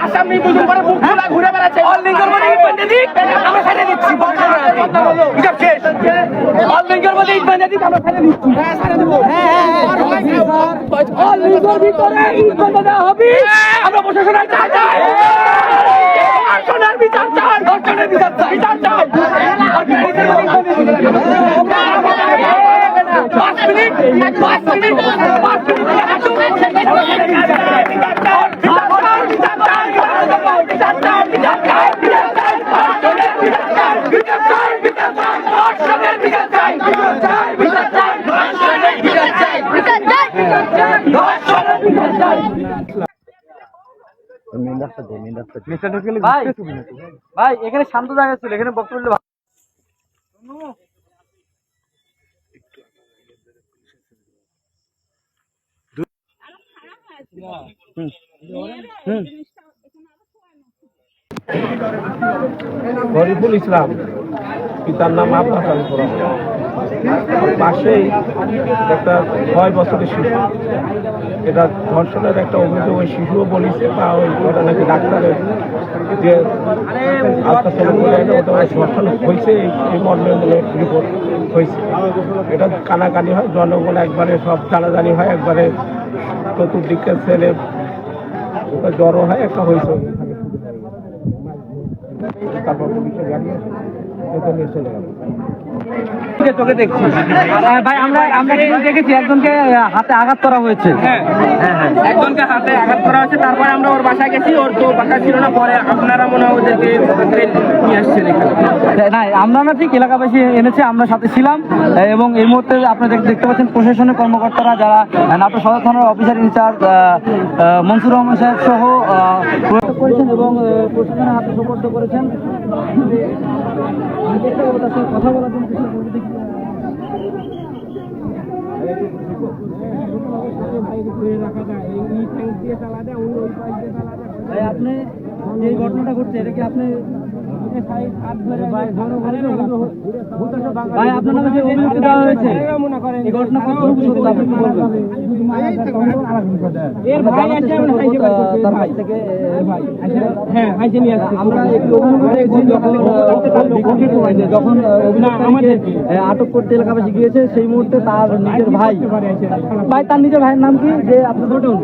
আসামি দুজন করে মুখ খোলা ঘুরে বেড়াচ্ছে অলিঙ্গের মধ্যে ইট বাঁধে দিক আমরা ছেড়ে দিচ্ছি হিসাব শেষ অলিঙ্গের মধ্যে ইট বাঁধে দিক আমরা ছেড়ে দিচ্ছি হ্যাঁ ছেড়ে দেবো অলিঙ্গের ভিতরে ইট বাঁধে দেওয়া হবে আমরা প্রশাসনের চাই চাই ধর্ষণের বিচার চাই ধর্ষণের বিচার চাই বিচার চাই 5 মিনিট 5 মিনিট 5 ভাই এখানে শান্ত জায়গা ছিল, এখানে বক্তব্য গরিবুল ইসলাম, পিতার নাম আব্বাস আলী কোরআন। পাশেই একটা 6 বছরের শিশু, এটা ধর্ষণের একটা অভিযোগ ওই শিশুও বলেছে, বা ওটা নাকি ডাক্তারের যে আত্মসমর্পণ বলে ওটা ধর্ষণ হয়েছে এই মর্মে রিপোর্ট হয়েছে। এটা কানাকানি হয়, জনগণ একবারে সব জানাজানি হয়, একবারে চতুর্দিকের ছেলে জড়ো হয়, একটা হয়েছে। তারপর পুলিশে গাড়ি নিয়ে চলে গেল। চোখে দেখছি ভাই, আমরা দেখেছি একজনকে হাতে আঘাত করা হয়েছে। একজনকে হাতে আঘাত করা হয়েছে, তারপরে আমরা ওর বাসায় গেছি, ওর তো বাসা ছিল না, পরে আপনারা মনে হয় ওদেরকে নিয়ে আসছেন এখানে। না, আমরা না, ঠিক এলাকাবাসী এনেছে, আমরা সাথে ছিলাম। এবং এই মুহূর্তে আপনারা দেখতে পাচ্ছেন প্রশাসনের কর্মকর্তারা যারা নাটোর সদর থানার অফিসার ইনচার্জ মনসুর রহমান সাহেব সহ করেছেন এবং প্রশাসনের হাতে সুপর্দ করেছেন। কথা বলার জন্য আপনি এই ঘটনাটা ঘটছে, এটা কি আপনি ভাই আপনার নামে যে অভিযোগ দেওয়া হয়েছে এই ঘটনা কতটুকু সত্য আপনি কি বলবেন? তার ভাই থেকে আমরা একটু যখন আমাদের আটক করতে এলাকাবাসী গিয়েছে, সেই মুহূর্তে তার নিজের ভাই তার নিজের ভাইয়ের নাম কি যে আপনি বলুন?